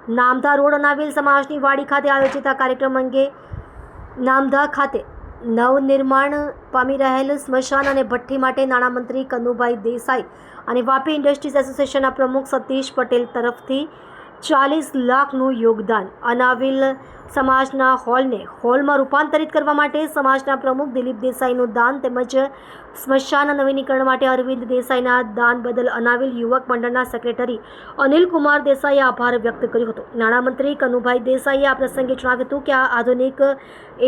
નામધા road Anavil સમાજની વાડી ખાતે આયોજિત આ કાર્યક્રમ અંગે નામધા ખાતે નવનિર્માણ પામી રહેલ સ્મશાન અને ભઠ્ઠી માટે નાણામંત્રી કનુભાઈ દેસાઈ અને વાપી ઇન્ડસ્ટ્રીઝ એસોસિએશનના પ્રમુખ સતીશ પટેલ તરફથી 40 લાખનું યોગદાન અનાવિલ સમાજના હોલમાં રૂપાંતરિત કરવા માટે સમાજના પ્રમુખ દિલીપ દેસાઈનું દાન તેમજ સ્મશાન નવીનીકરણ માટે અરવિંદ દેસાઈના દાન બદલ અનાવિલ યુવક મંડળના સેક્રેટરી અનિલ કુમાર દેસાઈએ આભાર વ્યક્ત કર્યો હતો। નાણામંત્રી કનુભાઈ દેસાઈએ આ પ્રસંગે જણાવ્યું હતું કે આ આધુનિક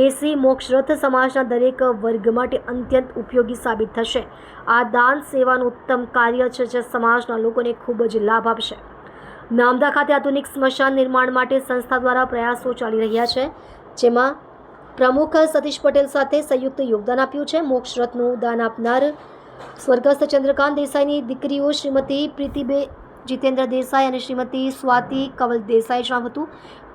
એસી મોક્ષરથ સમાજના દરેક વર્ગ માટે અત્યંત ઉપયોગી સાબિત થશે। આ દાન સેવાનું ઉત્તમ કાર્ય છે જે સમાજના લોકોને ખૂબ જ લાભ આપશે। નામધા ખાતે આધુનિક સ્મશાન નિર્માણ માટે સંસ્થા દ્વારા પ્રયાસો ચાલી રહ્યા છે, જેમાં પ્રમુખ સતીશ પટેલ સાથે સંયુક્ત યોગદાન આપ્યું છે। મોક્ષરથનું દાન આપનાર સ્વર્ગસ્થ ચંદ્રકાંત દેસાઈની દીકરીઓ શ્રીમતી પ્રીતિબે જીતેન્દ્ર દેસાઈ અને શ્રીમતી સ્વાતિ કવલ દેસાઈએ જણાવ્યું હતું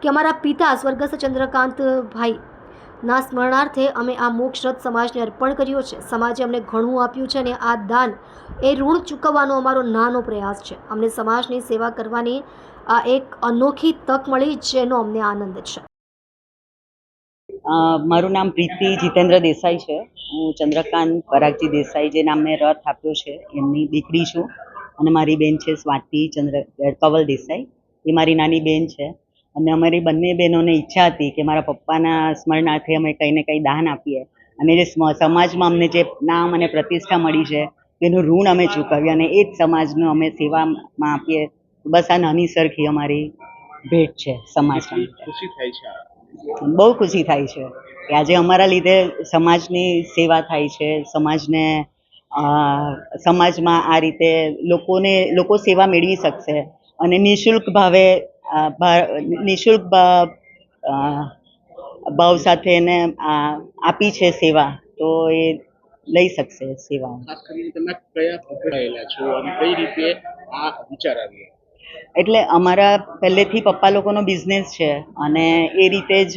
કે અમારા પિતા સ્વર્ગસ્થ ચંદ્રકાંતભાઈના સ્મરણાર્થે અમે આ મોક્ષરથ સમાજને અર્પણ કર્યો છે। સમાજે અમને ઘણું આપ્યું છે અને આ દાન એ ઋણ ચૂકવવાનો અમારો નાનો પ્રયાસ છે। અમને સમાજની સેવા કરવાની આ એક અનોખી તક મળી જેનો અમને આનંદ છે। મારું નામ પ્રીતિ જીતેન્દ્ર દેસાઈ છે। હું ચંદ્રકાંત પરાગજી દેસાઈ જે નામને રથ આપ્યો છે એમની દીકરી છું અને મારી બેન છે સ્વાતિ કવલ દેસાઈ, એ મારી નાની બેન છે। અને અમારી બંને બહેનોને ઈચ્છા હતી કે મારા પપ્પાના સ્મરણાર્થે અમે કંઈ ને કંઈ દાન આપીએ અને જે સમાજમાં અમને જે નામ અને પ્રતિષ્ઠા મળી છે તેનું ઋણ અમે ચૂકવીએ અને એ જ સમાજનું અમે સેવામાં આપીએ। બસ આ નાની સરખી અમારી ભેટ છે સમાજમાં। ખુશી થાય છે, બહુ ખુશી થાય છે કે આજે અમારા લીધે સમાજની સેવા થાય છે। સમાજમાં આ રીતે લોકો સેવા મેળવી શકશે અને નિઃશુલ્ક ભાવ સાથે એને આપી છે સેવા, તો એ લઈ શકશે સેવા। ખાસ કરીને તમે કયા પકડાયેલા છો અને કઈ રીતે આ વિચાર આવ્યો? એટલે અમારા પહેલેથી પપ્પા લોકોનો બિઝનેસ છે અને એ રીતે જ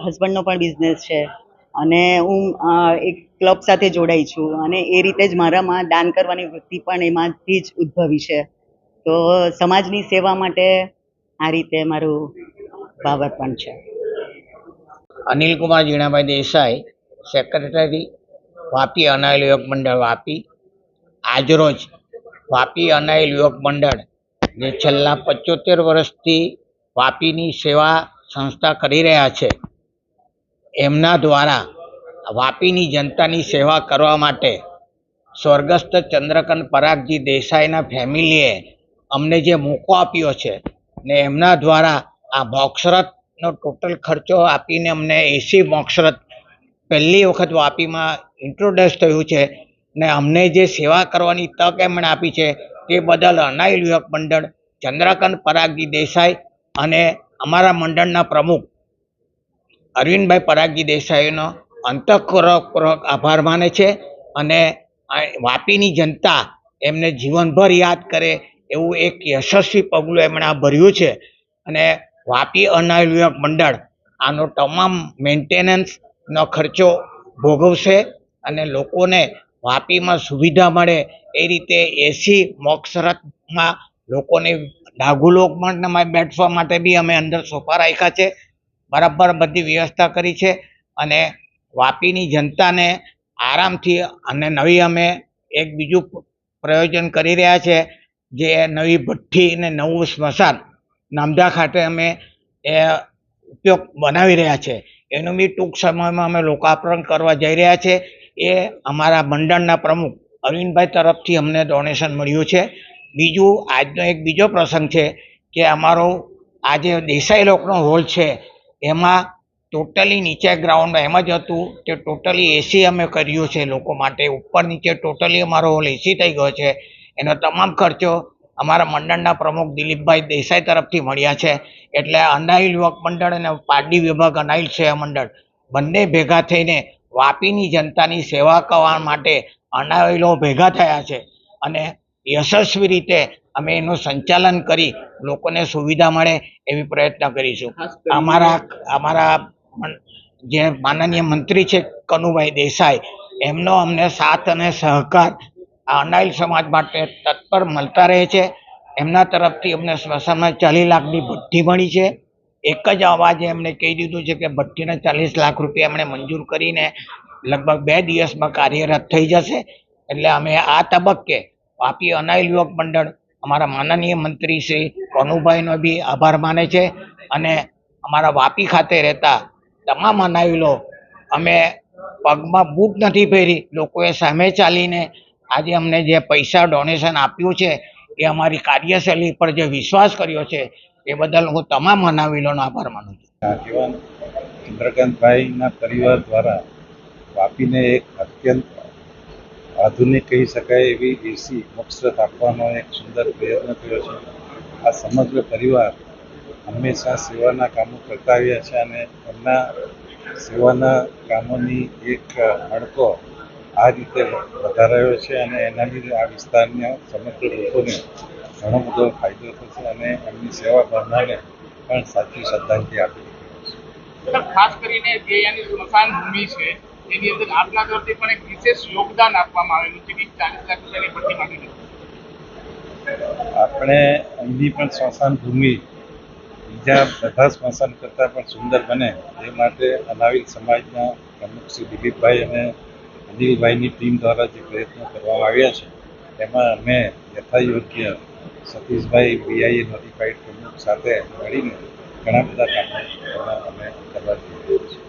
હસબન્ડનો પણ બિઝનેસ છે અને હું એક ક્લબ સાથે જોડાઈ છું અને એ રીતે જ મારામાં દાન કરવાની વૃત્તિ પણ એમાંથી જ ઉદ્ભવી છે। તો સમાજની સેવા માટે આ રીતે મારું ભાવાર્પણ છે। અનિલ કુમાર જીણાભાઈ દેસાઈ, સેક્રેટરી, વાપી અનાઇલ યુવક મંડળ વાપી। આજરોજ વાપી અનાઇલ યુવક મંડળ જે છેલ્લા 75 વર્ષથી વાપીની સેવા સંસ્થા કરી રહ્યા છે, એમના દ્વારા વાપીની જનતાની સેવા કરવા માટે સ્વર્ગસ્થ ચંદ્રકાંત પરાગજી દેસાઈના ફેમિલીએ અમને જે મોકો આપ્યો છે ને એમના દ્વારા આ મોક્ષરથનો ટોટલ ખર્ચો આપીને અમને એસી મોક્ષરથ પહેલી વખત વાપીમાં ઇન્ટ્રોડ્યુસ થયું છે ને અમને જે સેવા કરવાની તક એમણે આપી છે તે બદલ અનાઇલ યુવક મંડળ ચંદ્રકાંત પરાગજી દેસાઈ અને અમારા મંડળના પ્રમુખ અરવિંદભાઈ પરાગજી દેસાઈનો અંતઃપૂર્વક આભાર માને છે અને વાપીની જનતા એમને જીવનભર યાદ કરે એવું એક યશસ્વી પગલું એમણે આ ભર્યું છે અને વાપી અનાઇલ યુવક મંડળ આનો તમામ મેન્ટેનન્સનો ખર્ચો ભોગવશે અને લોકોને વાપીમાં સુવિધા મળે એ રીતે એસી મોક્ષરથમાં લોકોને ડાઘુલોકમાં બેઠવા માટે બી અમે અંદર સોફા રાખ્યા છે, બરાબર બધી વ્યવસ્થા કરી છે અને વાપીની જનતાને આરામથી અને નવી અમે એક બીજું પ્રયોજન કરી રહ્યા છે, જે નવી ભઠ્ઠી અને નવું સ્મશાન નામધા ખાતે અમે એ ઉપયોગ બનાવી રહ્યા છે, એનું બી ટૂંક સમયમાં અમે લોકાર્પણ કરવા જઈ રહ્યા છે। એ અમારા મંડળના પ્રમુખ અરવિંદભાઈ તરફથી અમને ડોનેશન મળ્યું છે। બીજું આજનો એક બીજો પ્રસંગ છે કે અમારો આજે દેસાઈ લોકનો હોલ છે એમાં ટોટલી નીચે ગ્રાઉન્ડ એમ જ હતું તે ટોટલી એસી અમે કર્યું છે લોકો માટે, ઉપર નીચે ટોટલી અમારો હોલ એસી થઈ ગયો છે। એનો તમામ ખર્ચો અમારા મંડળના પ્રમુખ દિલીપભાઈ દેસાઈ તરફથી મળ્યા છે। એટલે અનાઇલ યુવક મંડળ અને પારડી વિભાગ અનાઇલ સેવા મંડળ બંને ભેગા થઈને વાપીની જનતાની સેવા કરવા માટે અનાઇલો ભેગા થયા છે અને યશસ્વી રીતે અમે એનું સંચાલન કરી લોકોને સુવિધા મળે એવી પ્રયત્ન કરીશું। અમારા જે માનનીય મંત્રી છે કનુભાઈ દેસાઈ, એમનો અમને સાથ અને સહકાર આ અનાઇલ સમાજ માટે તત્પર મળતા રહે છે એમના તરફથી અમને સ્મશાનમાં 40 લાખની ભઠ્ઠી મળી છે. એક જ અવાજે એમને કહી દીધું છે કે ભઠ્ઠીના 40 લાખ રૂપિયા એમણે મંજૂર કરીને લગભગ 2 દિવસમાં કાર્યરત થઈ જશે. એટલે અમે આ તબક્કે વાપી અનાઇલ યુવક મંડળ અમારા માનનીય મંત્રી શ્રી કનુભાઈનો બી આભાર માને છે અને અમારા વાપી ખાતે રહેતા તમામ અનાઇલો અમે પગમાં બૂટ નથી પહેરી લોકોએ સામે ચાલીને આજે અમને જે પૈસા ડોનેશન આપ્યું છે એ અમારી કાર્યશૈલી પર જે વિશ્વાસ કર્યો છે એ બદલ હું તમામ અનાવિલોનો આભાર માનું છું. આગેવાન ચંદ્રકાંતભાઈના પરિવાર દ્વારા વાપીને એક અત્યંત આધુનિક કહી શકાય એવી એસી મકસદ આપવાનો એક સુંદર પ્રયત્ન કર્યો છે. આ સમગ્ર પરિવાર હંમેશા સેવાના કામો કરતા આવ્યા છે અને એમના સેવાના કામોની એક હડકો આ રીતે વધારાયો છે અને એના લીધે આ વિસ્તારના સમગ્ર લોકોને ઘણો બધો ફાયદો થશે અને એમની સેવા ભાવનાને પણ સાચી શ્રદ્ધાંજલિ આપી છે. ખાસ કરીને જે અહીંયાની સ્મશાન ભૂમિ છે એની અંદર આપના તરફથી પણ એક વિશેષ યોગદાન આપવામાં આવેલું છે કે 40 લાખ રૂપિયાની ભઠ્ઠી માંગી. આપણે અહીંની પણ સ્મશાન ભૂમિ બીજા બધા સ્મશાન કરતાં પણ સુંદર બને એ માટે અનાવિલ સમાજના પ્રમુખ શ્રી દિલીપભાઈ અને અનિલભાઈની ટીમ દ્વારા જે પ્રયત્નો કરવામાં આવ્યા છે એમાં અમે યથાયોગ્ય સતીશભાઈ બીઆઈએ નોટિફાઈડ પ્રમુખ સાથે મળીને ઘણા બધા કામો અમે કરવા જઈ રહ્યા છીએ.